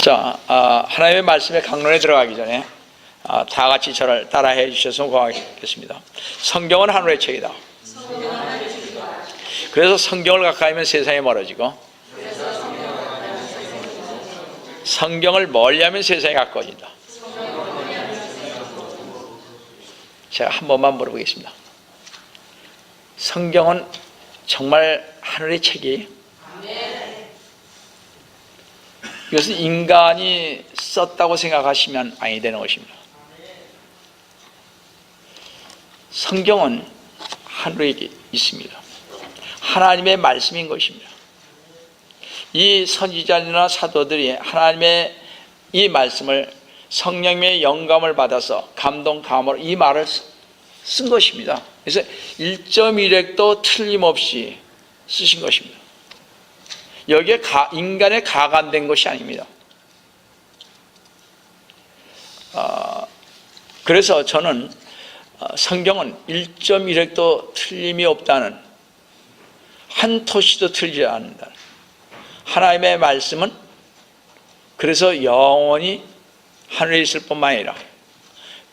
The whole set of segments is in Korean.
자, 하나님의 말씀의 강론에 들어가기 전에 다 같이 저를 따라해 주셔서 고맙겠습니다. 성경은 하늘의 책이다. 그래서 성경을 가까이 하면 세상이 멀어지고, 성경을 멀리하면 세상이 가까워진다. 제가 한 번만 물어보겠습니다. 성경은 정말 하늘의 책이에요? 이것은 인간이 썼다고 생각하시면 아니 되는 것입니다. 성경은 하늘에 있습니다. 하나님의 말씀인 것입니다. 이 선지자나 사도들이 하나님의 이 말씀을 성령의 영감을 받아서 감동감으로 이 말을 쓴 것입니다. 그래서 1.1획도 틀림없이 쓰신 것입니다. 여기에 인간의 가감된 것이 아닙니다. 그래서 저는 성경은 1.1획도 틀림이 없다는, 한 토시도 틀리지 않는다. 하나님의 말씀은 그래서 영원히 하늘에 있을 뿐만 아니라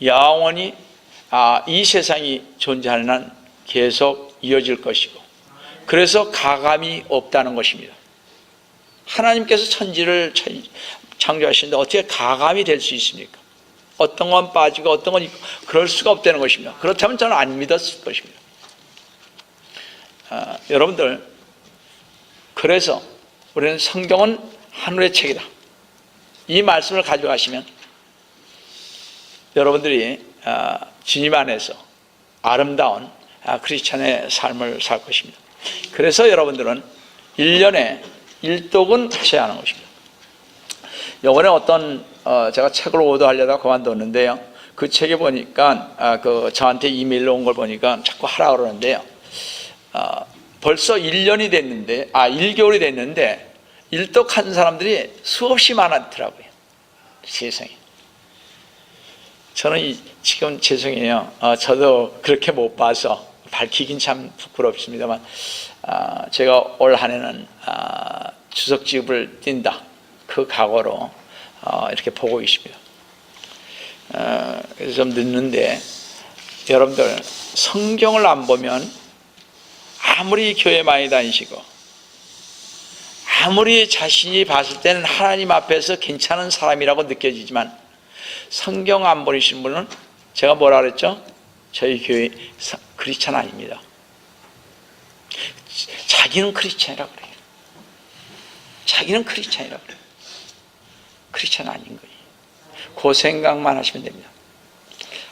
영원히 이 세상이 존재하는 한 계속 이어질 것이고, 그래서 가감이 없다는 것입니다. 하나님께서 천지를 창조하시는데 어떻게 가감이 될 수 있습니까? 어떤 건 빠지고 어떤 건 있고, 그럴 수가 없다는 것입니다. 그렇다면 저는 안 믿었을 것입니다. 여러분들, 그래서 우리는 성경은 하늘의 책이다, 이 말씀을 가져가시면 여러분들이 주님 안에서 아름다운 크리스찬의 삶을 살 것입니다. 그래서 여러분들은 1년에 1독은 하셔야 하는 것입니다. 이번에 어떤 제가 책을 오더하려다가 그만뒀는데요, 그 책에 보니까 저한테 이메일로 온 걸 보니까 자꾸 하라 그러는데요, 벌써 1년이 됐는데 1개월이 됐는데 1독한 사람들이 수없이 많았더라고요. 세상에. 저는 지금 죄송해요. 저도 그렇게 못 봐서 밝히긴 참 부끄럽습니다만, 제가 올 한 해는 주석집을 띈다, 그 각오로 이렇게 보고 있습니다. 그래서 좀 늦는데, 여러분들 성경을 안 보면 아무리 교회 많이 다니시고 아무리 자신이 봤을 때는 하나님 앞에서 괜찮은 사람이라고 느껴지지만, 성경 안 보시는 분은 제가 뭐라 그랬죠? 저희 교회 크리스찬 아닙니다. 자기는 크리스찬이라고 그래요. 자기는 크리스찬이라고 그래요. 크리스찬 아닌 거예요. 그 생각만 하시면 됩니다.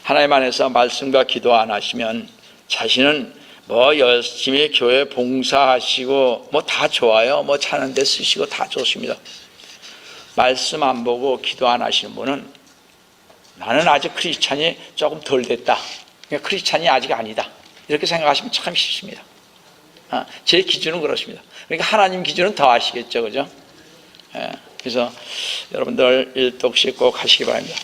하나님 안에서 말씀과 기도 안 하시면 자신은 열심히 교회 봉사하시고 다 좋아요. 차는 데 쓰시고 다 좋습니다. 말씀 안 보고 기도 안 하시는 분은 나는 아직 크리스찬이 조금 덜 됐다, 크리스찬이 아직 아니다, 이렇게 생각하시면 참 쉽습니다. 제 기준은 그렇습니다. 그러니까 하나님 기준은 더 아시겠죠, 그죠? 그래서 여러분들 1독씩 꼭 하시기 바랍니다.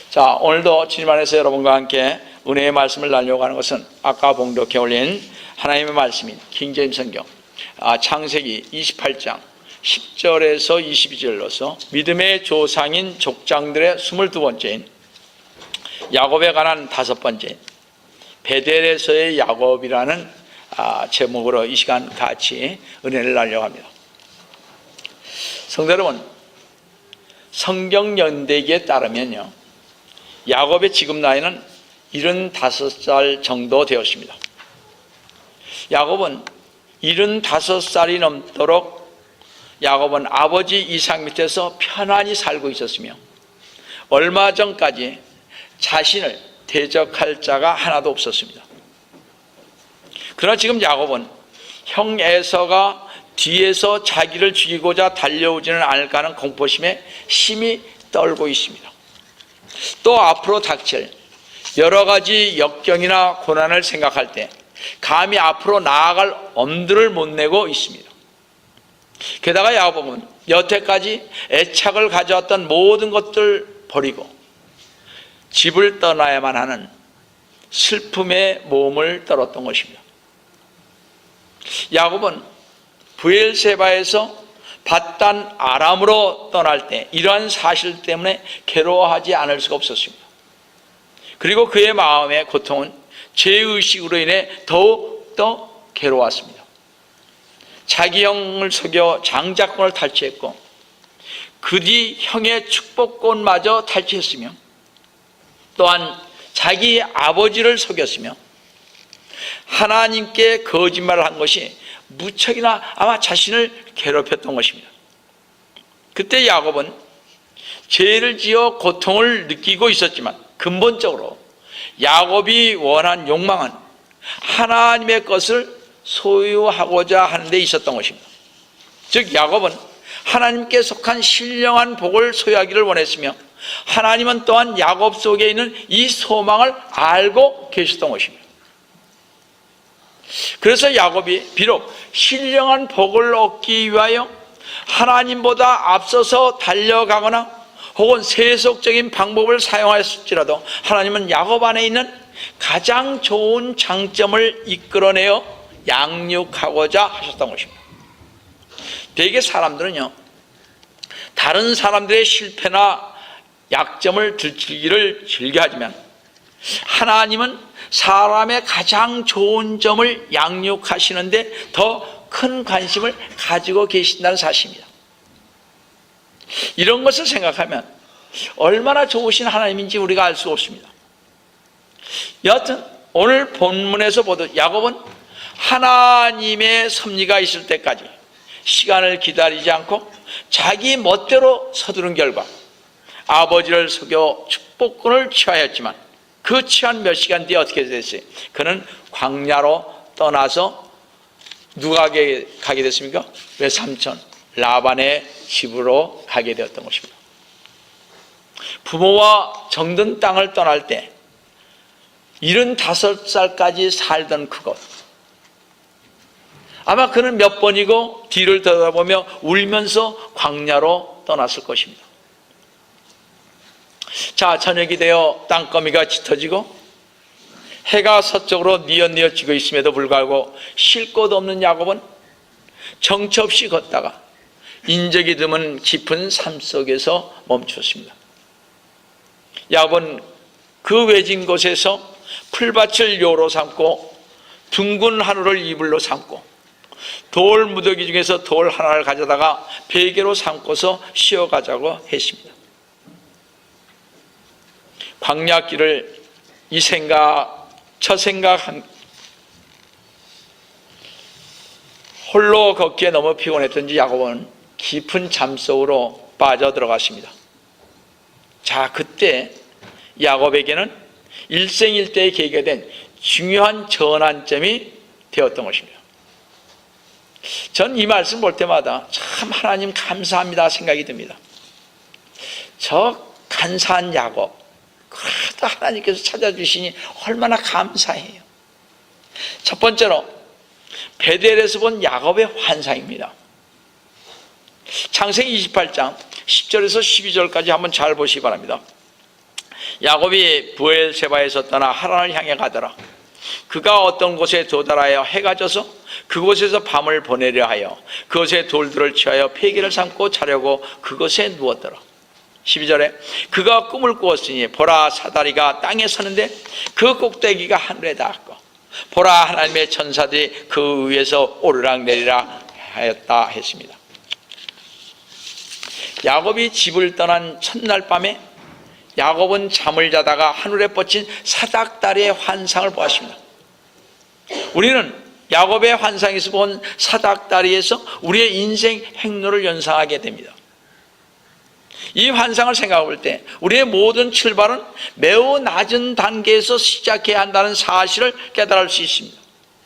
자, 오늘도 주님 안에서 여러분과 함께 은혜의 말씀을 나누려고 하는 것은 아까 봉독해 올린 하나님의 말씀인 킹제임스 성경 창세기 28장 10절에서 22절로서 믿음의 조상인 족장들의 22번째인 야곱에 관한 5번째 베델에서의 야곱이라는 제목으로 이 시간 같이 은혜를 나누려고 합니다. 성도 여러분, 성경 연대기에 따르면요, 야곱의 지금 나이는 75살 정도 되었습니다. 야곱은 75살이 넘도록 야곱은 아버지 이삭 밑에서 편안히 살고 있었으며, 얼마 전까지 자신을 대적할 자가 하나도 없었습니다. 그러나 지금 야곱은 형 에서가 뒤에서 자기를 죽이고자 달려오지는 않을까 하는 공포심에 심히 떨고 있습니다. 또 앞으로 닥칠 여러 가지 역경이나 고난을 생각할 때 감히 앞으로 나아갈 엄두를 못 내고 있습니다. 게다가 야곱은 여태까지 애착을 가져왔던 모든 것들 버리고 집을 떠나야만 하는 슬픔의 몸을 떨었던 것입니다. 야곱은 브엘세바에서 밧단 아람으로 떠날 때 이러한 사실 때문에 괴로워하지 않을 수가 없었습니다. 그리고 그의 마음의 고통은 죄의식으로 인해 더욱더 괴로웠습니다. 자기 형을 속여 장자권을 탈취했고 그 뒤 형의 축복권마저 탈취했으며 또한 자기 아버지를 속였으며 하나님께 거짓말을 한 것이 무척이나 아마 자신을 괴롭혔던 것입니다. 그때 야곱은 죄를 지어 고통을 느끼고 있었지만 근본적으로 야곱이 원한 욕망은 하나님의 것을 소유하고자 하는 데 있었던 것입니다. 즉 야곱은 하나님께 속한 신령한 복을 소유하기를 원했으며 하나님은 또한 야곱 속에 있는 이 소망을 알고 계셨던 것입니다. 그래서 야곱이 비록 신령한 복을 얻기 위하여 하나님보다 앞서서 달려가거나 혹은 세속적인 방법을 사용하였을지라도 하나님은 야곱 안에 있는 가장 좋은 장점을 이끌어내어 양육하고자 하셨던 것입니다. 대개 사람들은요, 다른 사람들의 실패나 약점을 들추기를 즐겨하지만 하나님은 사람의 가장 좋은 점을 양육하시는데 더 큰 관심을 가지고 계신다는 사실입니다. 이런 것을 생각하면 얼마나 좋으신 하나님인지 우리가 알 수가 없습니다. 여하튼 오늘 본문에서 보듯 야곱은 하나님의 섭리가 있을 때까지 시간을 기다리지 않고 자기 멋대로 서두른 결과 아버지를 속여 축복권을 취하였지만 그 취한 몇 시간 뒤에 어떻게 됐어요? 그는 광야로 떠나서 누가 가게 됐습니까? 외삼촌 라반의 집으로 가게 되었던 것입니다. 부모와 정든 땅을 떠날 때 75살까지 살던 그곳, 아마 그는 몇 번이고 뒤를 돌아보며 울면서 광야로 떠났을 것입니다. 자, 저녁이 되어 땅거미가 짙어지고 해가 서쪽으로 뉘엿뉘엿 지고 있음에도 불구하고 쉴 곳 없는 야곱은 정처 없이 걷다가 인적이 드문 깊은 삶 속에서 멈췄습니다. 야곱은 그 외진 곳에서 풀밭을 묘로 삼고 둥근 하늘을 이불로 삼고 돌 무더기 중에서 돌 하나를 가져다가 베개로 삼고서 쉬어가자고 했습니다. 광야길을 이 생각 저 생각 홀로 걷기에 너무 피곤했던지 야곱은 깊은 잠 속으로 빠져들어갔습니다. 자, 그때 야곱에게는 일생일대의 계기가 된 중요한 전환점이 되었던 것입니다. 전 이 말씀 볼 때마다 참 하나님 감사합니다 생각이 듭니다. 저 간사한 야곱, 그래도 하나님께서 찾아주시니 얼마나 감사해요. 첫 번째로 베델에서 본 야곱의 환상입니다. 창세기 28장 10절에서 12절까지 한번 잘 보시기 바랍니다. 야곱이 브엘세바에서 떠나 하란을 향해 가더라. 그가 어떤 곳에 도달하여 해가 져서 그곳에서 밤을 보내려 하여 그곳에 돌들을 취하여 폐기를 삼고 자려고 그곳에 누웠더라. 12절에 그가 꿈을 꾸었으니 보라, 사다리가 땅에 서는데 그 꼭대기가 하늘에 닿았고 보라, 하나님의 천사들이 그 위에서 오르락내리락 하였다 했습니다. 야곱이 집을 떠난 첫날 밤에 야곱은 잠을 자다가 하늘에 뻗친 사닥다리의 환상을 보았습니다. 우리는 야곱의 환상에서 본 사닥다리에서 우리의 인생 행로를 연상하게 됩니다. 이 환상을 생각해 볼 때 우리의 모든 출발은 매우 낮은 단계에서 시작해야 한다는 사실을 깨달을 수 있습니다.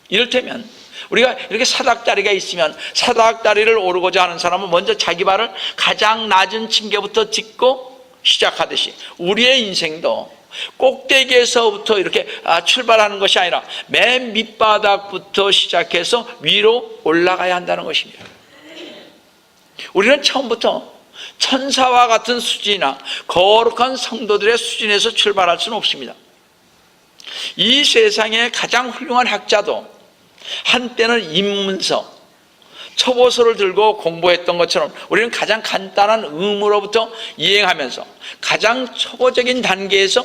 이를테면 우리가 이렇게 사닥다리가 있으면 사닥다리를 오르고자 하는 사람은 먼저 자기 발을 가장 낮은 층계부터 딛고 시작하듯이 우리의 인생도 꼭대기에서부터 이렇게 출발하는 것이 아니라 맨 밑바닥부터 시작해서 위로 올라가야 한다는 것입니다. 우리는 처음부터 천사와 같은 수준이나 거룩한 성도들의 수준에서 출발할 수는 없습니다. 이 세상의 가장 훌륭한 학자도 한때는 입문서 초보서를 들고 공부했던 것처럼 우리는 가장 간단한 의무로부터 이행하면서 가장 초보적인 단계에서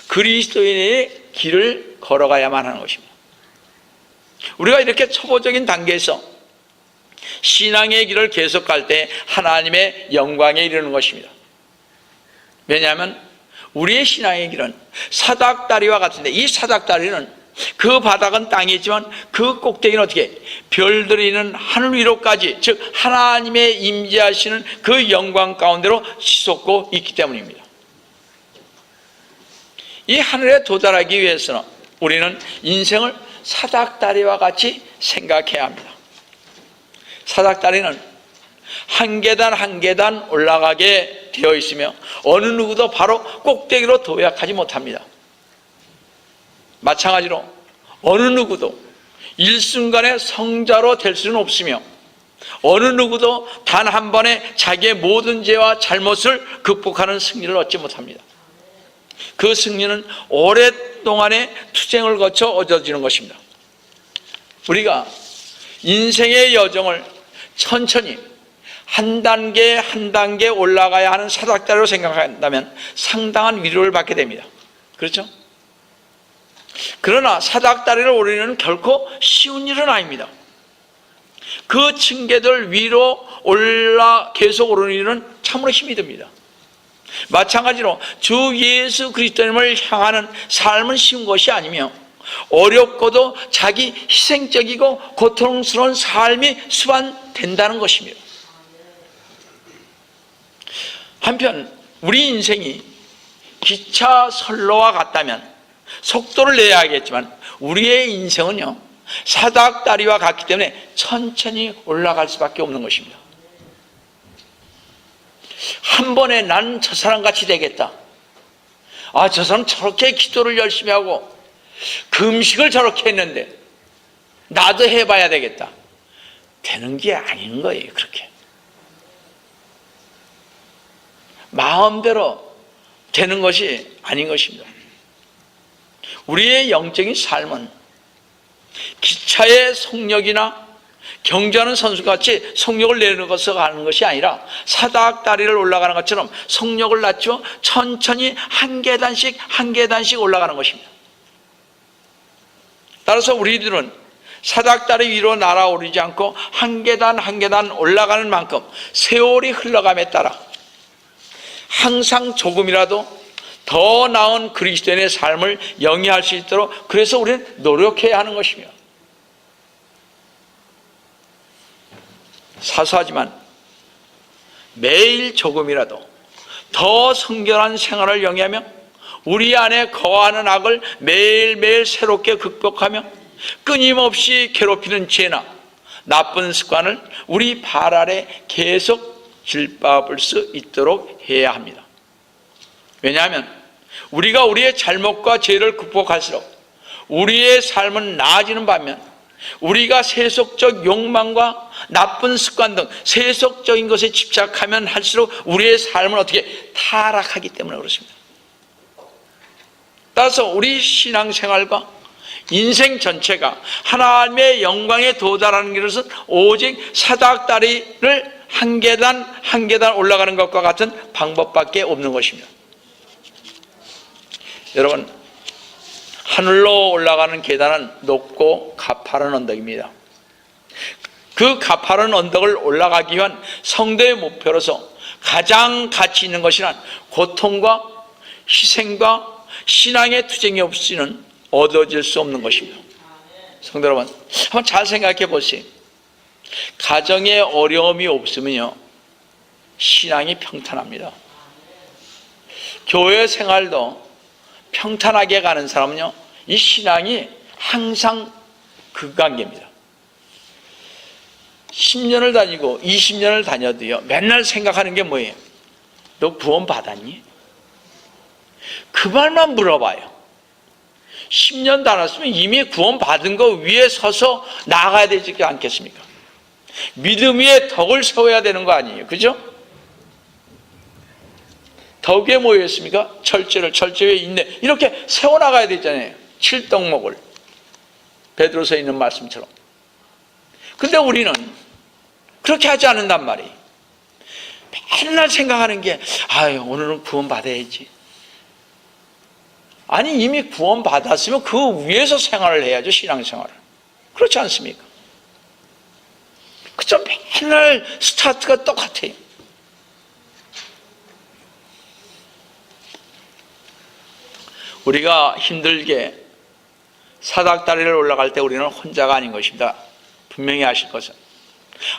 그리스도인의 길을 걸어가야만 하는 것입니다. 우리가 이렇게 초보적인 단계에서 신앙의 길을 계속 갈 때 하나님의 영광에 이르는 것입니다. 왜냐하면 우리의 신앙의 길은 사닥다리와 같은데, 이 사닥다리는 그 바닥은 땅이 있지만 그 꼭대기는 어떻게? 별들이 있는 하늘 위로까지, 즉 하나님의 임재하시는 그 영광 가운데로 치솟고 있기 때문입니다. 이 하늘에 도달하기 위해서는 우리는 인생을 사닥다리와 같이 생각해야 합니다. 사닥다리는 한 계단 한 계단 올라가게 되어 있으며 어느 누구도 바로 꼭대기로 도약하지 못합니다. 마찬가지로 어느 누구도 일순간에 성자로 될 수는 없으며 어느 누구도 단 한 번에 자기의 모든 죄와 잘못을 극복하는 승리를 얻지 못합니다. 그 승리는 오랫동안의 투쟁을 거쳐 얻어지는 것입니다. 우리가 인생의 여정을 천천히 한 단계 한 단계 올라가야 하는 사닥다리로 생각한다면 상당한 위로를 받게 됩니다. 그렇죠? 그러나 사닥다리를 오르는 결코 쉬운 일은 아닙니다. 그 층계들 위로 계속 오르는 일은 참으로 힘이 듭니다. 마찬가지로 주 예수 그리스도님을 향하는 삶은 쉬운 것이 아니며 어렵고도 자기 희생적이고 고통스러운 삶이 수반된다는 것입니다. 한편 우리 인생이 기차 선로와 같다면 속도를 내야 하겠지만 우리의 인생은요, 사닥다리와 같기 때문에 천천히 올라갈 수밖에 없는 것입니다. 한 번에 난 저 사람같이 되겠다. 저 사람 저렇게 기도를 열심히 하고 금식을 저렇게 했는데 나도 해봐야 되겠다. 되는 게 아닌 거예요. 그렇게 마음대로 되는 것이 아닌 것입니다. 우리의 영적인 삶은 기차의 속력이나 경주하는 선수같이 속력을 내려가서 가는 것이 아니라 사닥다리를 올라가는 것처럼 속력을 낮추어 천천히 한 계단씩 한 계단씩 올라가는 것입니다. 따라서 우리들은 사닥다리 위로 날아오르지 않고 한 계단 한 계단 올라가는 만큼 세월이 흘러감에 따라 항상 조금이라도 더 나은 그리스도인의 삶을 영위할 수 있도록 그래서 우리는 노력해야 하는 것입니다. 사소하지만 매일 조금이라도 더 성결한 생활을 영위하며 우리 안에 거하는 악을 매일매일 새롭게 극복하며 끊임없이 괴롭히는 죄나 나쁜 습관을 우리 발 아래 계속 질밟을 수 있도록 해야 합니다. 왜냐하면 우리가 우리의 잘못과 죄를 극복할수록 우리의 삶은 나아지는 반면 우리가 세속적 욕망과 나쁜 습관 등 세속적인 것에 집착하면 할수록 우리의 삶은 어떻게 타락하기 때문에 그렇습니다. 따라서 우리 신앙생활과 인생 전체가 하나님의 영광에 도달하는 것은 오직 사닥다리를 한 계단 한 계단 올라가는 것과 같은 방법밖에 없는 것입니다. 여러분, 하늘로 올라가는 계단은 높고 가파른 언덕입니다. 그 가파른 언덕을 올라가기 위한 성도의 목표로서 가장 가치 있는 것이란 고통과 희생과 신앙의 투쟁이 없이는 얻어질 수 없는 것입니다. 성도 여러분, 한번 잘 생각해 보세요. 가정에 어려움이 없으면요, 신앙이 평탄합니다. 교회 생활도 평탄하게 가는 사람은요, 이 신앙이 항상 그 관계입니다. 10년을 다니고 20년을 다녀도요, 맨날 생각하는 게 뭐예요? 너 구원 받았니? 그 말만 물어봐요. 10년 다녔으면 이미 구원 받은 거 위에 서서 나가야 되지 않겠습니까? 믿음 위에 덕을 세워야 되는 거 아니에요, 그죠? 덕 위에 뭐 있습니까? 철제 위에 있네, 이렇게 세워나가야 되잖아요. 칠덕목을 베드로서에 있는 말씀처럼. 근데 우리는 그렇게 하지 않는단 말이에요. 맨날 생각하는 게 오늘은 구원 받아야지. 아니, 이미 구원 받았으면 그 위에서 생활을 해야죠. 신앙생활을. 그렇지 않습니까? 그저 맨날 스타트가 똑같아요. 우리가 힘들게 사닥다리를 올라갈 때 우리는 혼자가 아닌 것입니다. 분명히 아실 것은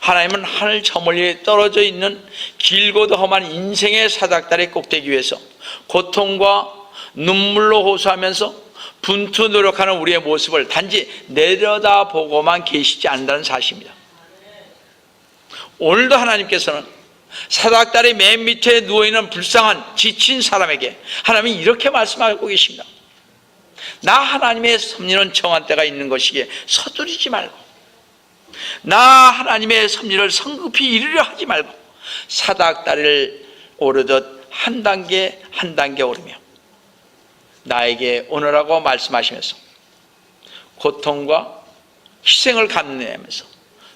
하나님은 하늘 저 멀리 떨어져 있는 길고도 험한 인생의 사닥다리 꼭대기 위에서 고통과 눈물로 호소하면서 분투 노력하는 우리의 모습을 단지 내려다보고만 계시지 않는다는 사실입니다. 오늘도 하나님께서는 사닥다리 맨 밑에 누워있는 불쌍한 지친 사람에게 하나님이 이렇게 말씀하고 계십니다. 나 하나님의 섭리는 정한 때가 있는 것이기에 서두르지 말고, 나 하나님의 섭리를 성급히 이루려 하지 말고 사닥다리를 오르듯 한 단계 한 단계 오르며 나에게 오너라고 말씀하시면서 고통과 희생을 감내하면서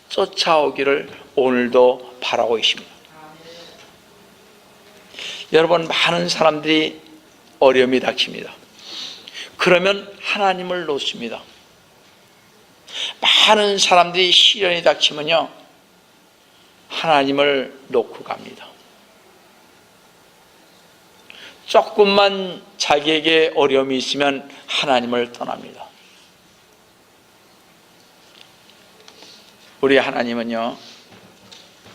쫓아오기를 오늘도 바라고 계십니다. 여러분, 많은 사람들이 어려움이 닥칩니다. 그러면 하나님을 놓습니다. 많은 사람들이 시련이 닥치면요, 하나님을 놓고 갑니다. 조금만 자기에게 어려움이 있으면 하나님을 떠납니다. 우리 하나님은요,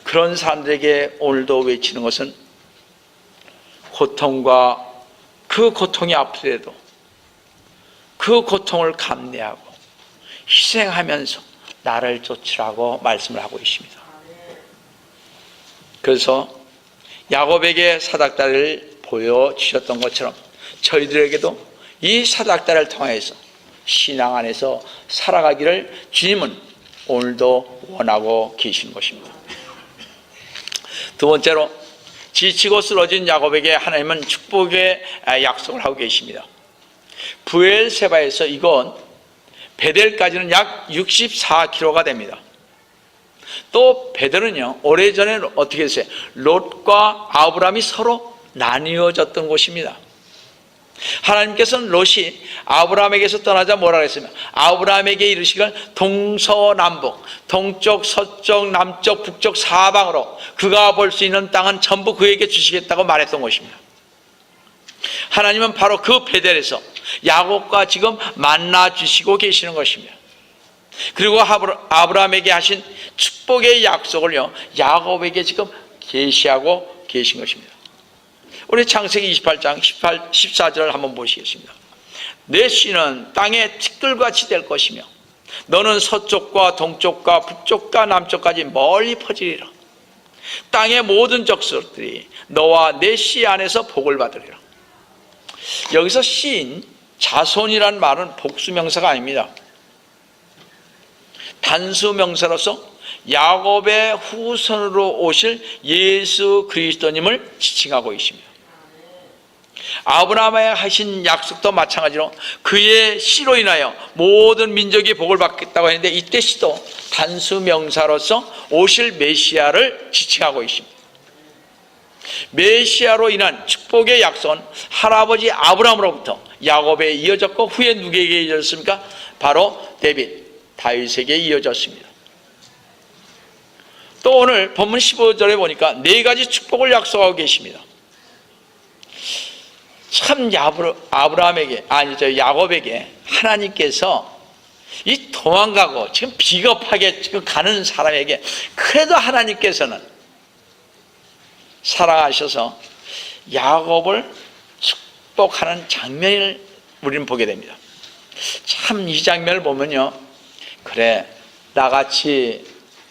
그런 사람들에게 오늘도 외치는 것은 고통과 그 고통이 아프더라도 그 고통을 감내하고 희생하면서 나를 쫓으라고 말씀을 하고 있습니다. 그래서 야곱에게 사닥다리를 보여주셨던 것처럼 저희들에게도 이 사닥다리를 통해서 신앙 안에서 살아가기를 주님은 오늘도 원하고 계시는 것입니다. 두 번째로, 지치고 쓰러진 야곱에게 하나님은 축복의 약속을 하고 계십니다. 브엘세바에서 이건 베델까지는 약 64km가 됩니다. 또 베델은요, 오래전에 어떻게 했어요? 롯과 아브라함이 서로 나뉘어졌던 곳입니다. 하나님께서는 롯이 아브라함에게서 떠나자 뭐라 그랬으면 아브라함에게 이르시길 동서남북, 동쪽, 서쪽, 남쪽, 북쪽 사방으로 그가 볼 수 있는 땅은 전부 그에게 주시겠다고 말했던 것입니다. 하나님은 바로 그 베델에서 야곱과 지금 만나 주시고 계시는 것입니다. 그리고 아브라함에게 하신 축복의 약속을요, 야곱에게 지금 계시하고 계신 것입니다. 우리 창세기 28장 14절을 한번 보시겠습니다. 내 씨는 땅의 티끌같이 될 것이며 너는 서쪽과 동쪽과 북쪽과 남쪽까지 멀리 퍼지리라. 땅의 모든 족속들이 너와 내 씨 안에서 복을 받으리라. 여기서 씨인 자손이란 말은 복수명사가 아닙니다. 단수명사로서 야곱의 후손으로 오실 예수 그리스도님을 지칭하고 있습니다. 아브라함에 하신 약속도 마찬가지로 그의 씨로 인하여 모든 민족이 복을 받겠다고 했는데, 이때 씨도 단수명사로서 오실 메시아를 지칭하고 있습니다. 메시아로 인한 축복의 약속은 할아버지 아브라함으로부터 야곱에 이어졌고 후에 누구에게 이어졌습니까? 바로 다윗에게 이어졌습니다. 또 오늘 본문 15절에 보니까 네 가지 축복을 약속하고 계십니다. 참 야곱에게 하나님께서 이 도망가고 지금 비겁하게 지금 가는 사람에게 그래도 하나님께서는 사랑하셔서 야곱을 축복하는 장면을 우리는 보게 됩니다. 참 이 장면을 보면요, 그래, 나같이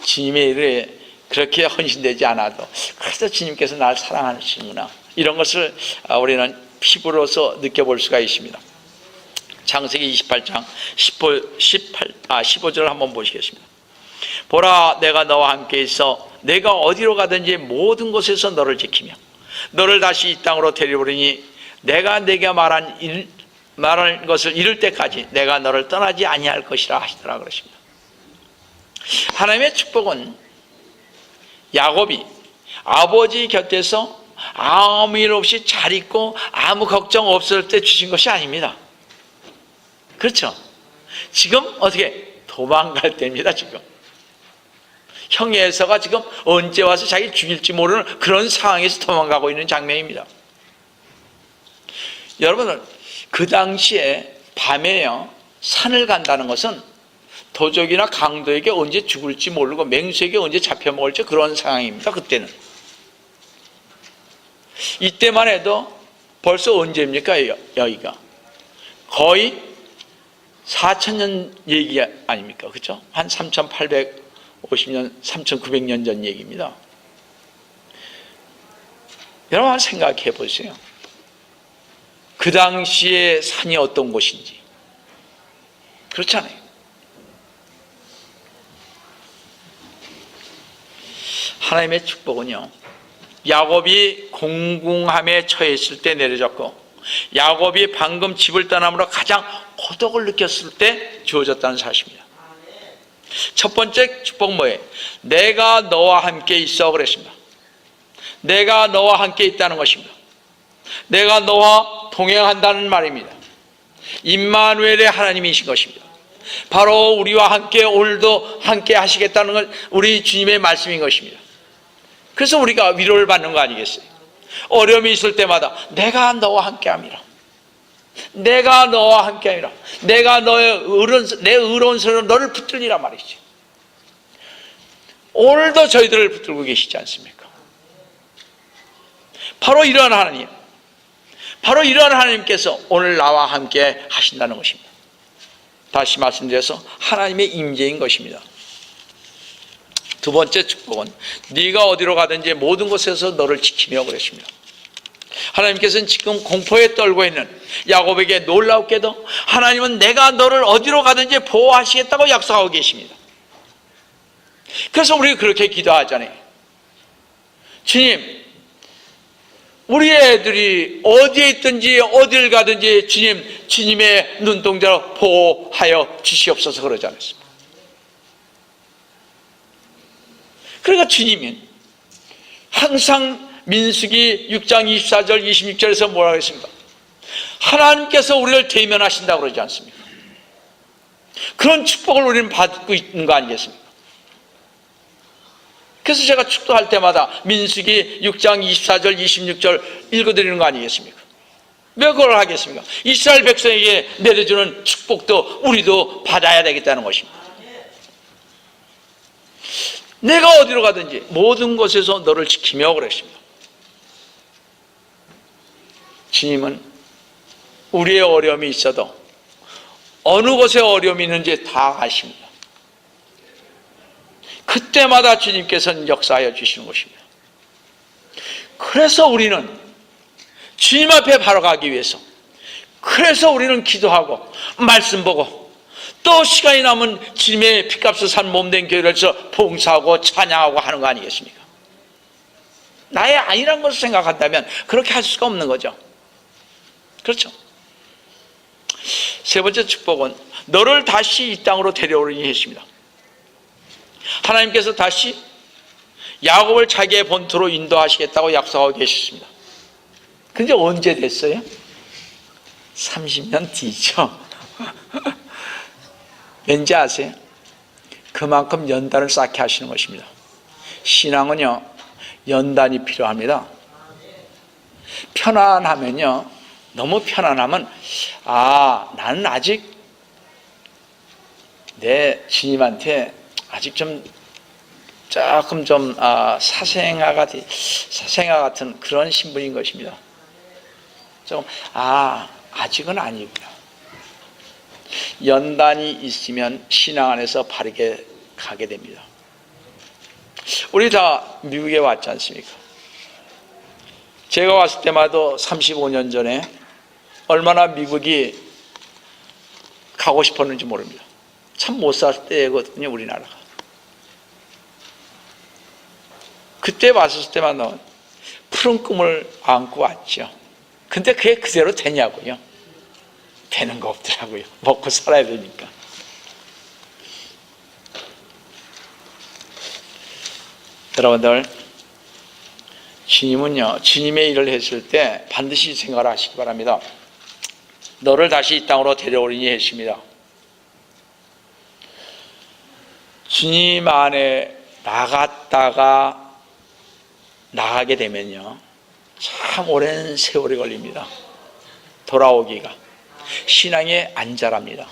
주님의 일에 그렇게 헌신되지 않아도 그래서 주님께서 나를 사랑하시는구나, 이런 것을 우리는 피부로서 느껴볼 수가 있습니다. 창세기 28장 15절을 한번 보시겠습니다. 보라, 내가 너와 함께 있어 내가 어디로 가든지 모든 곳에서 너를 지키며 너를 다시 이 땅으로 데려오리니 내가 네게 말한 것을 이룰 때까지 내가 너를 떠나지 아니할 것이라 하시더라 그러십니다. 하나님의 축복은 야곱이 아버지 곁에서 아무 일 없이 잘 있고 아무 걱정 없을 때 주신 것이 아닙니다. 그렇죠? 지금 어떻게 도망갈 때입니다. 지금 형이 에서가 지금 언제 와서 자기 죽일지 모르는 그런 상황에서 도망가고 있는 장면입니다. 여러분, 그 당시에 밤에요 산을 간다는 것은 도적이나 강도에게 언제 죽을지 모르고 맹수에게 언제 잡혀먹을지 그런 상황입니다. 그때는. 이때만 해도 벌써 언제입니까? 여기가 거의 4,000년 얘기 아닙니까? 그렇죠? 한 3,850년, 3,900년 전 얘기입니다. 여러분 한번 생각해 보세요. 그 당시에 산이 어떤 곳인지. 그렇잖아요. 하나님의 축복은요, 야곱이 공공함에 처했을 때 내려졌고, 야곱이 방금 집을 떠남으로 가장 고독을 느꼈을 때 주어졌다는 사실입니다. 첫 번째 축복 뭐예요? 내가 너와 함께 있어 그랬습니다. 내가 너와 함께 있다는 것입니다. 내가 너와 동행한다는 말입니다. 임마누엘의 하나님이신 것입니다. 바로 우리와 함께 오늘도 함께 하시겠다는 건 우리 주님의 말씀인 것입니다. 그래서 우리가 위로를 받는 거 아니겠어요? 어려움이 있을 때마다 내가 너와 함께함이라. 내가 너와 함께함이라. 내가 내 의로운 손으로 너를 붙들리라 말이지. 오늘도 저희들을 붙들고 계시지 않습니까? 바로 이러한 하나님, 바로 이러한 하나님께서 오늘 나와 함께 하신다는 것입니다. 다시 말씀드려서 하나님의 임재인 것입니다. 두 번째 축복은 네가 어디로 가든지 모든 곳에서 너를 지키며 그랬습니다. 하나님께서는 지금 공포에 떨고 있는 야곱에게 놀랍게도 하나님은 내가 너를 어디로 가든지 보호하시겠다고 약속하고 계십니다. 그래서 우리가 그렇게 기도하잖아요. 주님, 우리 애들이 어디에 있든지 어딜 가든지 주님의 눈동자로 보호하여 주시옵소서 그러지 않았습니까? 그러니까 주님은 항상 민수기 6장 24절 26절에서 뭐라고 했습니까? 하나님께서 우리를 대면하신다고 그러지 않습니까? 그런 축복을 우리는 받고 있는 거 아니겠습니까? 그래서 제가 축도할 때마다 민수기 6장 24절 26절 읽어드리는 거 아니겠습니까? 왜 그걸 하겠습니까? 이스라엘 백성에게 내려주는 축복도 우리도 받아야 되겠다는 것입니다. 내가 어디로 가든지 모든 곳에서 너를 지키며 그랬습니다. 주님은 우리의 어려움이 있어도 어느 곳에 어려움이 있는지 다 아십니다. 그때마다 주님께서는 역사하여 주시는 것입니다. 그래서 우리는 주님 앞에 바로 가기 위해서, 그래서 우리는 기도하고 말씀 보고 또 시간이 남은 주님의 피값을 산 몸된 교회에서 봉사하고 찬양하고 하는 거 아니겠습니까? 나의 아니란 것을 생각한다면 그렇게 할 수가 없는 거죠. 그렇죠? 세 번째 축복은 너를 다시 이 땅으로 데려오려니 했습니다. 하나님께서 다시 야곱을 자기의 본토로 인도하시겠다고 약속하고 계셨습니다. 근데 언제 됐어요? 30년 뒤죠. 왠지 아세요? 그만큼 연단을 쌓게 하시는 것입니다. 신앙은요, 연단이 필요합니다. 편안하면요, 너무 편안하면 나는 아직 내 주님한테 아직 조금 사생아 같은 그런 신분인 것입니다. 조금 아직은 아니구나. 연단이 있으면 신앙 안에서 바르게 가게 됩니다. 우리 다 미국에 왔지 않습니까? 제가 왔을 때마다 35년 전에 얼마나 미국이 가고 싶었는지 모릅니다. 참 못 살 때거든요, 우리나라가. 그때 왔을 때마다 푸른 꿈을 안고 왔죠. 근데 그게 그대로 되냐고요? 되는 거 없더라고요. 먹고 살아야 되니까. 여러분들, 주님은요, 주님의 일을 했을 때 반드시 생각을 하시기 바랍니다. 너를 다시 이 땅으로 데려오리니 했습니다. 주님 안에 나갔다가 나가게 되면요, 참 오랜 세월이 걸립니다. 돌아오기가. 신앙이 안 자랍니다.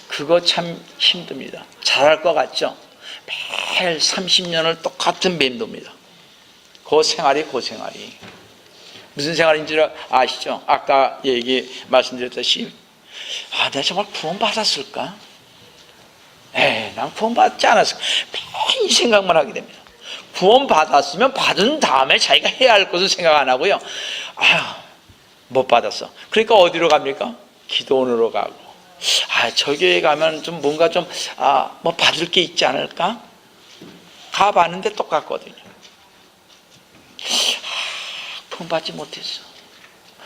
그거 참 힘듭니다. 잘할 것 같죠? 매일 30년을 똑같은 맴도입니다. 그 생활이 무슨 생활인지를 아시죠? 아까 말씀드렸듯이 내가 정말 구원 받았을까? 난 구원 받지 않았을까? 매일 이 생각만 하게 됩니다. 구원 받았으면 받은 다음에 자기가 해야 할 것을 생각 안 하고요, 못 받았어. 그러니까 어디로 갑니까? 기도원으로 가고, 저기에 가면 좀 뭔가 좀 뭐 받을 게 있지 않을까? 가봤는데 똑같거든요. 구원 받지 못했어.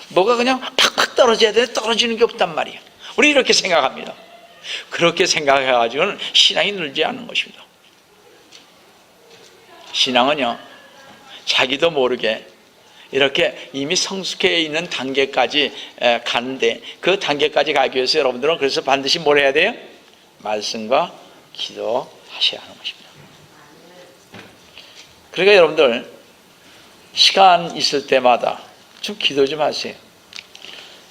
뭐가 그냥 팍팍 떨어져야 돼. 떨어지는 게 없단 말이야. 우리 이렇게 생각합니다. 그렇게 생각해가지고는 신앙이 늘지 않는 것입니다. 신앙은요, 자기도 모르게 이렇게 이미 성숙해 있는 단계까지 가는데, 그 단계까지 가기 위해서 여러분들은 그래서 반드시 뭘 해야 돼요? 말씀과 기도하셔야 하는 것입니다. 그러니까 여러분들, 시간 있을 때마다 좀 기도 좀 하세요.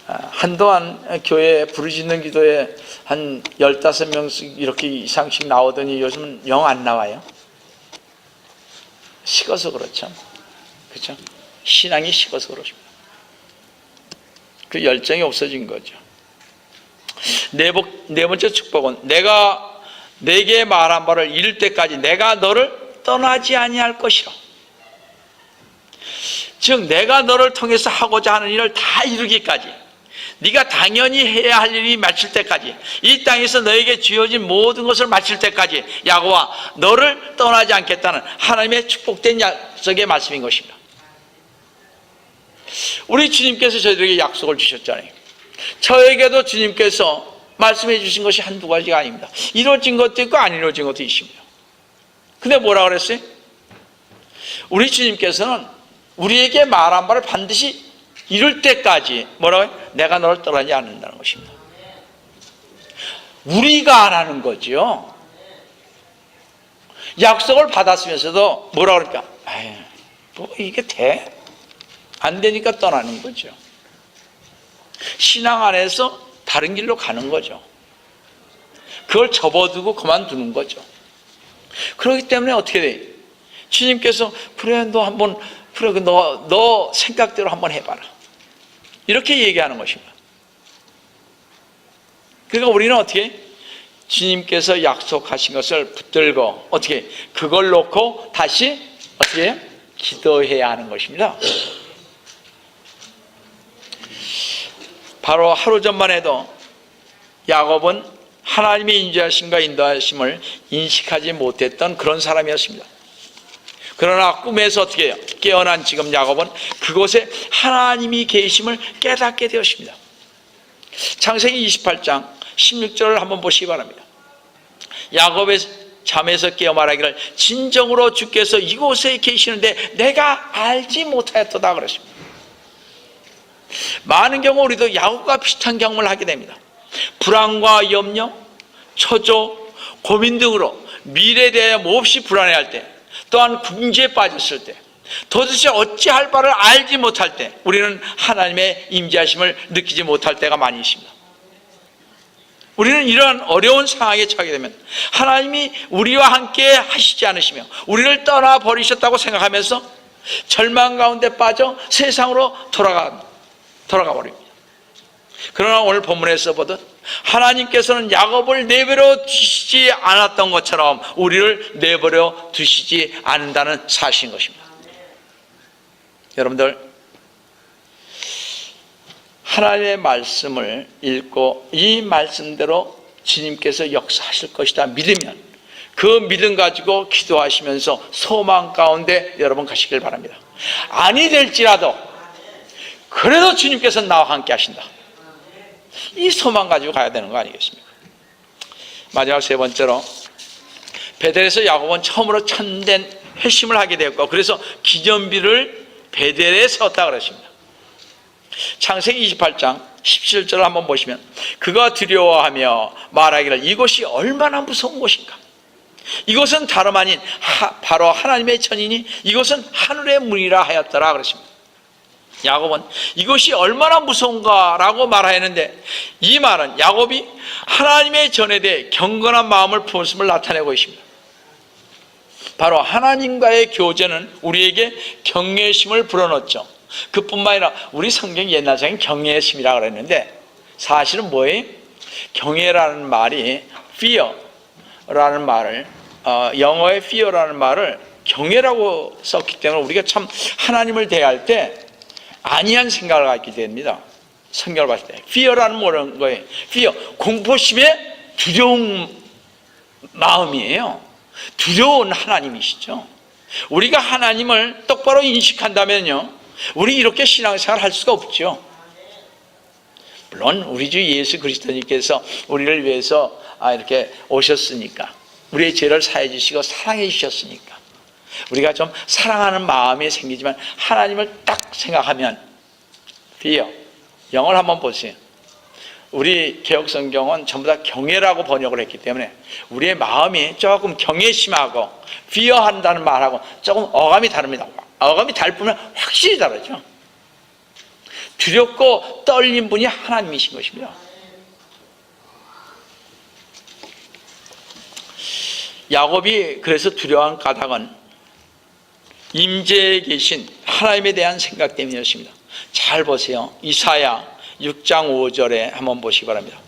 한동안 교회 부르짖는 기도에 한 15명씩 이렇게 이상씩 나오더니 요즘은 영 안 나와요. 식어서 그렇죠. 그렇죠? 신앙이 식어서 그렇습니다. 그 열정이 없어진 거죠. 네 번째 축복은 내가 내게 말한 바를 이룰 때까지 내가 너를 떠나지 아니할 것이라. 즉 내가 너를 통해서 하고자 하는 일을 다 이루기까지, 네가 당연히 해야 할 일이 마칠 때까지, 이 땅에서 너에게 주어진 모든 것을 마칠 때까지 야고와 너를 떠나지 않겠다는 하나님의 축복된 약속의 말씀인 것입니다. 우리 주님께서 저희들에게 약속을 주셨잖아요. 저에게도 주님께서 말씀해 주신 것이 한두 가지가 아닙니다. 이루어진 것도 있고 안 이루어진 것도 있습니다. 근데 뭐라 그랬어요? 우리 주님께서는 우리에게 말한 바를 반드시 이룰 때까지 뭐라고요? 내가 너를 떠나지 않는다는 것입니다. 우리가 안 하는 거죠. 약속을 받았으면서도 뭐라 그럴까? 뭐 이게 돼? 안 되니까 떠나는 거죠. 신앙 안에서 다른 길로 가는 거죠. 그걸 접어두고 그만두는 거죠. 그렇기 때문에 어떻게 돼? 주님께서 그래 너 한번 그래 너 생각대로 한번 해봐라. 이렇게 얘기하는 것입니다. 그러니까 우리는 어떻게? 주님께서 약속하신 것을 붙들고 어떻게? 그걸 놓고 다시 어떻게 해요? 기도해야 하는 것입니다. 바로 하루 전만 해도 야곱은 하나님의 인도하심과 인도하심을 인식하지 못했던 그런 사람이었습니다. 그러나 꿈에서 어떻게 해요? 깨어난 지금 야곱은 그곳에 하나님이 계심을 깨닫게 되었습니다. 창세기 28장 16절을 한번 보시기 바랍니다. 야곱의 잠에서 깨어 말하기를 진정으로 주께서 이곳에 계시는데 내가 알지 못하였도다 그랬습니다. 많은 경우 우리도 야곱과 비슷한 경험을 하게 됩니다. 불안과 염려, 초조, 고민 등으로 미래에 대해 몹시 불안해할 때, 또한 궁지에 빠졌을 때, 도대체 어찌할 바를 알지 못할 때 우리는 하나님의 임재하심을 느끼지 못할 때가 많이 있습니다. 우리는 이러한 어려운 상황에 처하게 되면 하나님이 우리와 함께 하시지 않으시며 우리를 떠나버리셨다고 생각하면서 절망 가운데 빠져 세상으로 돌아가 버립니다. 그러나 오늘 본문에서 보듯 하나님께서는 야곱을 내버려 두시지 않았던 것처럼 우리를 내버려 두시지 않는다는 사실인 것입니다. 여러분들, 하나님의 말씀을 읽고 이 말씀대로 주님께서 역사하실 것이다 믿으면 그 믿음 가지고 기도하시면서 소망 가운데 여러분 가시길 바랍니다. 아니 될지라도 그래도 주님께서 나와 함께 하신다. 이 소망 가지고 가야 되는 거 아니겠습니까? 마지막 세 번째로 베델에서 야곱은 처음으로 참된 회심을 하게 되었고, 그래서 기념비를 베델에 세웠다 그랬습니다. 창세기 28장 17절을 한번 보시면, 그가 두려워하며 말하기를 이곳이 얼마나 무서운 곳인가. 이곳은 다름 아닌 바로 하나님의 전이니 이곳은 하늘의 문이라 하였더라 그랬습니다. 야곱은 이것이 얼마나 무서운가 라고 말하였는데, 이 말은 야곱이 하나님의 전에 대해 경건한 마음을 품었음을 나타내고 있습니다. 바로 하나님과의 교제는 우리에게 경외심을 불어넣죠. 그뿐만 아니라 우리 성경 옛날 성경 경외심이라고 그랬는데, 사실은 뭐예요? 경외라는 말이 fear라는 말을 영어의 fear라는 말을 경외라고 썼기 때문에 우리가 참 하나님을 대할 때 아니한 생각을 갖게 됩니다. 성경을 봤을 때 fear라는 뭐라는 거예요? fear, 공포심의 두려운 마음이에요. 두려운 하나님이시죠. 우리가 하나님을 똑바로 인식한다면요, 우리 이렇게 신앙생활을 할 수가 없죠. 물론 우리 주 예수 그리스도님께서 우리를 위해서 이렇게 오셨으니까, 우리의 죄를 사해 주시고 사랑해 주셨으니까 우리가 좀 사랑하는 마음이 생기지만, 하나님을 딱 생각하면 fear, 영어를 한번 보세요. 우리 개혁성경은 전부 다 경외라고 번역을 했기 때문에 우리의 마음이 조금 경외심하고 fear한다는 말하고 조금 어감이 다릅니다. 어감이 다를 뿐만 확실히 다르죠. 두렵고 떨린 분이 하나님이신 것입니다. 야곱이 그래서 두려워한 까닭은 임재에 계신 하나님에 대한 생각 때문이었습니다. 잘 보세요. 이사야 6장 5절에 한번 보시기 바랍니다.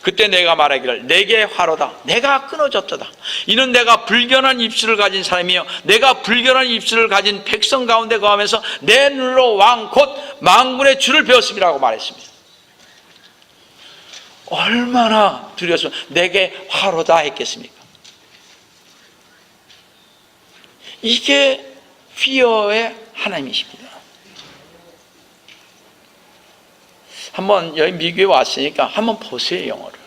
그때 내가 말하기를 내게 화로다, 내가 끊어졌도다. 이는 내가 불견한 입술을 가진 사람이요 내가 불견한 입술을 가진 백성 가운데 거하면서 내 눈으로 왕 곧 만군의 주를 배웠음이라고 말했습니다. 얼마나 두려웠으면 내게 화로다 했겠습니까? 이게 fear의 하나님이십니다. 한번 여기 미국에 왔으니까 한번 보세요, 영어를.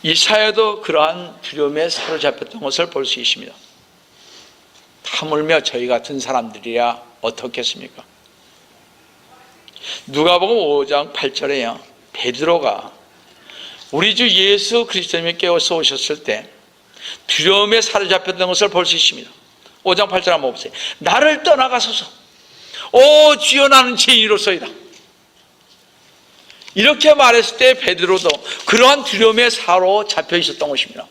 이사야도 그러한 두려움에 사로잡혔던 것을 볼 수 있습니다. 하물며 저희 같은 사람들이야 어떻겠습니까? 누가복음 5장 8절에요, 베드로가 우리 주 예수 그리스도님이 깨어서 오셨을 때 두려움에 사로잡혔던 것을 볼 수 있습니다. 5장 8절 한번 보세요. 나를 떠나가소서, 오 주여 나는 죄인으로서이다. 이렇게 말했을 때 베드로도 그러한 두려움에 사로잡혀 있었던 것입니다.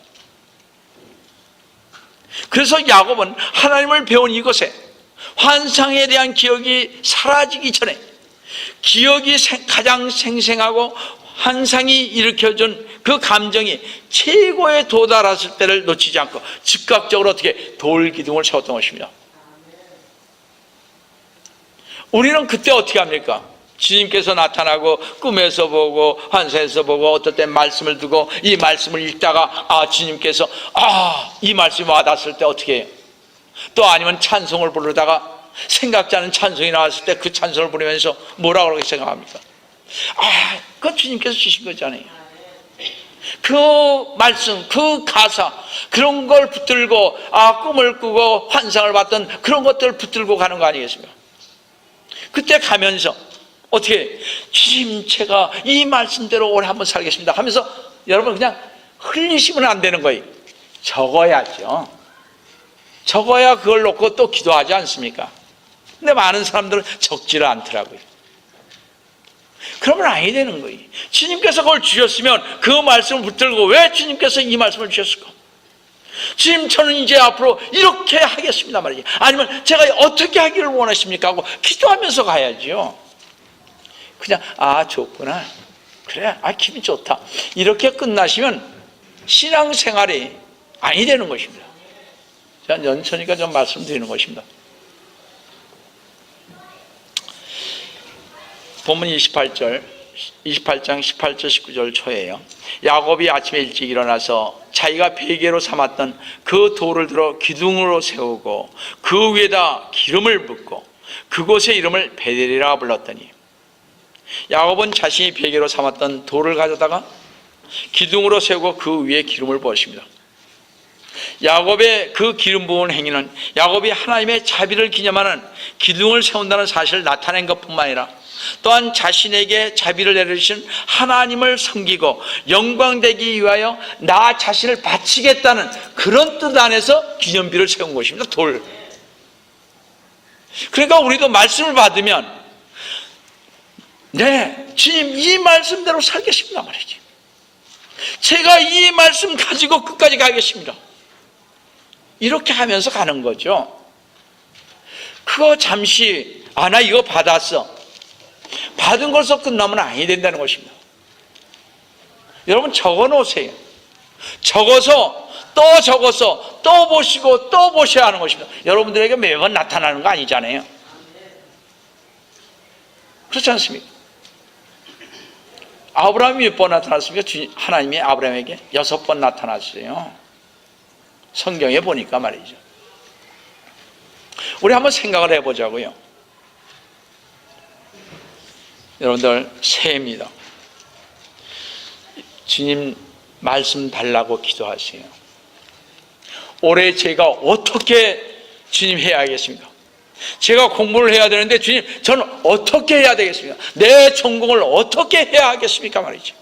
그래서 야곱은 하나님을 배운 이곳에 환상에 대한 기억이 사라지기 전에, 기억이 가장 생생하고 환상이 일으켜준 그 감정이 최고에 도달했을 때를 놓치지 않고 즉각적으로 어떻게 돌기둥을 세웠던 것입니다. 우리는 그때 어떻게 합니까? 주님께서 나타나고 꿈에서 보고 환상에서 보고 어떨 땐 말씀을 두고 이 말씀을 읽다가 주님께서 이 말씀이 와닿았을 때 어떻게 해요? 또 아니면 찬송을 부르다가 생각지 않은 찬송이 나왔을 때 그 찬송을 부르면서 뭐라고 그렇게 생각합니까? 그거 주님께서 주신 거잖아요. 그 말씀, 그 가사, 그런 걸 붙들고 꿈을 꾸고 환상을 봤던 그런 것들을 붙들고 가는 거 아니겠습니까? 그때 가면서 어떻게 주님 제가 이 말씀대로 오래 한번 살겠습니다 하면서 여러분 그냥 흘리시면 안 되는 거예요. 적어야죠. 적어야 그걸 놓고 또 기도하지 않습니까? 근데 많은 사람들은 적지를 않더라고요. 그러면 아니 되는 거예요. 주님께서 그걸 주셨으면 그 말씀을 붙들고 왜 주님께서 이 말씀을 주셨을까? 주님 저는 이제 앞으로 이렇게 하겠습니다 말이지, 아니면 제가 어떻게 하기를 원하십니까 하고 기도하면서 가야지요. 그냥 좋구나, 그래 기분 좋다, 이렇게 끝나시면 신앙생활이 아니 되는 것입니다. 제가 연천이니까 좀 말씀드리는 것입니다. 본문 28장 18절 19절 초에요. 야곱이 아침에 일찍 일어나서 자기가 베개로 삼았던 그 돌을 들어 기둥으로 세우고 그 위에다 기름을 붓고 그곳의 이름을 베델이라 불렀더니, 야곱은 자신이 베개로 삼았던 돌을 가져다가 기둥으로 세우고 그 위에 기름을 부으십니다. 야곱의 그 기름 부은 행위는 야곱이 하나님의 자비를 기념하는 기둥을 세운다는 사실을 나타낸 것뿐만 아니라 또한 자신에게 자비를 내려주신 하나님을 섬기고 영광되기 위하여 나 자신을 바치겠다는 그런 뜻 안에서 기념비를 세운 것입니다. 돌. 그러니까 우리도 말씀을 받으면 네, 주님 이 말씀대로 살겠습니다 말이지. 제가 이 말씀 가지고 끝까지 가겠습니다. 이렇게 하면서 가는 거죠. 그거 잠시 나 이거 받았어. 받은 것으로 끝나면 아니 된다는 것입니다. 여러분 적어 놓으세요. 적어서 또 보시고 또 보셔야 하는 것입니다. 여러분들에게 매번 나타나는 거 아니잖아요. 그렇지 않습니까? 아브라함이 몇 번 나타났습니까? 하나님이 아브라함에게 6번 나타났어요. 성경에 보니까 말이죠. 우리 한번 생각을 해보자고요. 여러분들 새해입니다. 주님 말씀 달라고 기도하세요. 올해 제가 어떻게 주님 해야 하겠습니까? 제가 공부를 해야 되는데 주님 저는 어떻게 해야 되겠습니까? 내 전공을 어떻게 해야 하겠습니까 말이죠.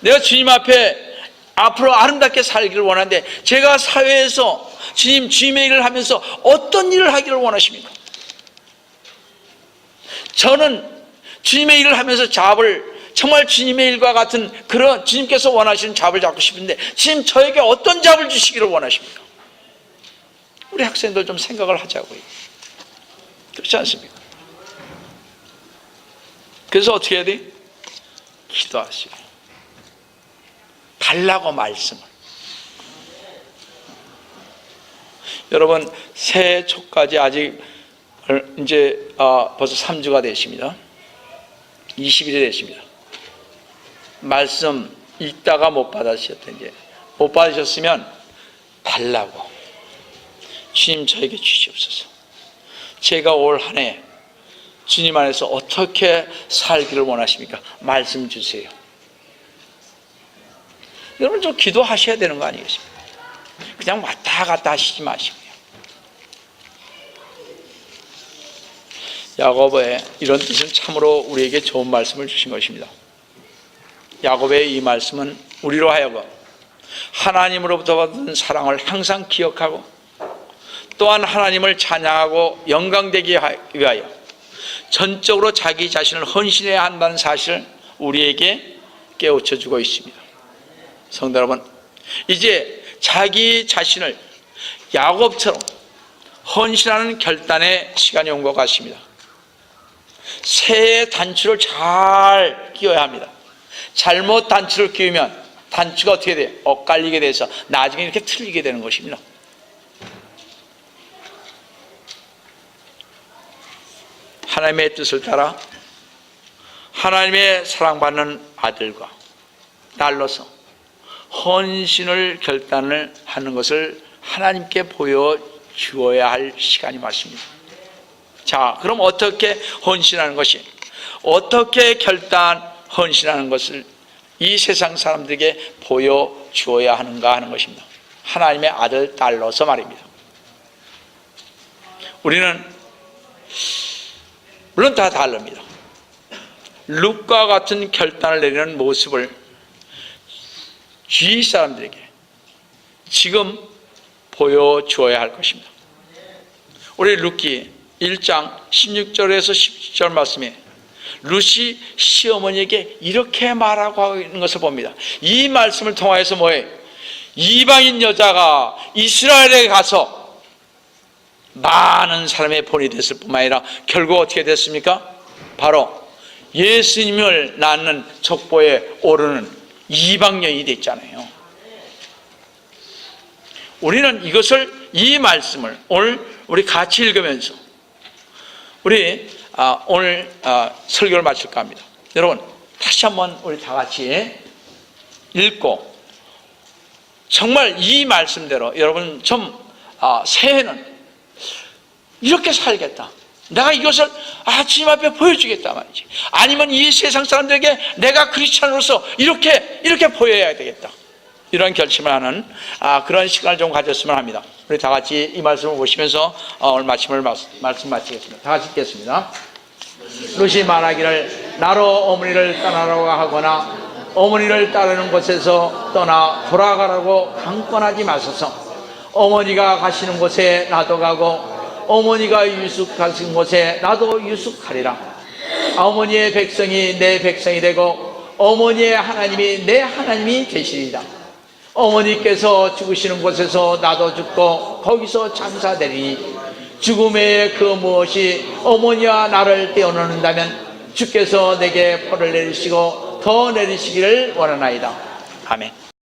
내가 주님 앞에 앞으로 아름답게 살기를 원하는데 제가 사회에서 주님의 일을 하면서 어떤 일을 하기를 원하십니까? 저는 주님의 일을 하면서 정말 주님의 일과 같은 그런 주님께서 원하시는 잡을 잡고 싶은데 주님 저에게 어떤 잡을 주시기를 원하십니까? 우리 학생들 좀 생각을 하자고요. 그렇지 않습니까? 그래서 어떻게 해야 돼? 기도하세요. 달라고 말씀을. 여러분 새해 초까지 아직 이제 벌써 3주가 되십니다. 20일이 되십니다. 말씀 읽다가 못 받으셨던지 못 받으셨으면 달라고. 주님 저에게 주시옵소서. 제가 올 한 해 주님 안에서 어떻게 살기를 원하십니까? 말씀 주세요. 여러분 좀 기도하셔야 되는 거 아니겠습니까? 그냥 왔다 갔다 하시지 마시고요. 야곱의 이런 뜻은 참으로 우리에게 좋은 말씀을 주신 것입니다. 야곱의 이 말씀은 우리로 하여금 하나님으로부터 받은 사랑을 항상 기억하고 또한 하나님을 찬양하고 영광되게 위하여 전적으로 자기 자신을 헌신해야 한다는 사실을 우리에게 깨우쳐 주고 있습니다. 성도 여러분, 이제 자기 자신을 야곱처럼 헌신하는 결단의 시간이 온 것 같습니다. 새해 단추를 잘 끼워야 합니다. 잘못 단추를 끼우면 단추가 어떻게 돼요? 엇갈리게 돼서 나중에 이렇게 틀리게 되는 것입니다. 하나님의 뜻을 따라 하나님의 사랑받는 아들과 딸로서 헌신을 결단을 하는 것을 하나님께 보여주어야 할 시간이 맞습니다. 자, 그럼 어떻게 헌신하는 것이, 어떻게 헌신하는 것을 이 세상 사람들에게 보여주어야 하는가 하는 것입니다. 하나님의 아들, 딸로서 말입니다. 우리는 물론 다 다릅니다. 룻과 같은 결단을 내리는 모습을 주위 사람들에게 지금 보여주어야 할 것입니다. 우리 룻기 1장 16절에서 17절 말씀에 룻이 시어머니에게 이렇게 말하고 있는 것을 봅니다. 이 말씀을 통하여서 뭐예요? 이방인 여자가 이스라엘에 가서 많은 사람의 본이 됐을 뿐만 아니라 결국 어떻게 됐습니까? 바로 예수님을 낳는 족보에 오르는 이방인이 됐잖아요. 우리는 이 말씀을 오늘 우리 같이 읽으면서 우리 오늘 설교를 마칠까 합니다. 여러분 다시 한번 우리 다 같이 읽고 정말 이 말씀대로 여러분 좀 새해는 이렇게 살겠다. 내가 이것을 주님 앞에 보여주겠다 말이지. 아니면 이 세상 사람들에게 내가 크리스찬으로서 이렇게 보여야 되겠다. 이런 결심을 하는 그런 시간을 좀 가졌으면 합니다. 우리 다 같이 이 말씀을 보시면서 오늘 말씀 마치겠습니다. 다 같이 읽겠습니다. 룻이 말하기를 나로 어머니를 떠나라고 하거나 어머니를 따르는 곳에서 떠나 돌아가라고 강권하지 마소서. 어머니가 가시는 곳에 나도 가고 어머니가 유숙하신 곳에 나도 유숙하리라. 어머니의 백성이 내 백성이 되고 어머니의 하나님이 내 하나님이 되시리라. 어머니께서 죽으시는 곳에서 나도 죽고 거기서 장사되리니 죽음의 그 무엇이 어머니와 나를 떼어놓는다면 주께서 내게 벌을 내리시고 더 내리시기를 원하나이다. 아멘.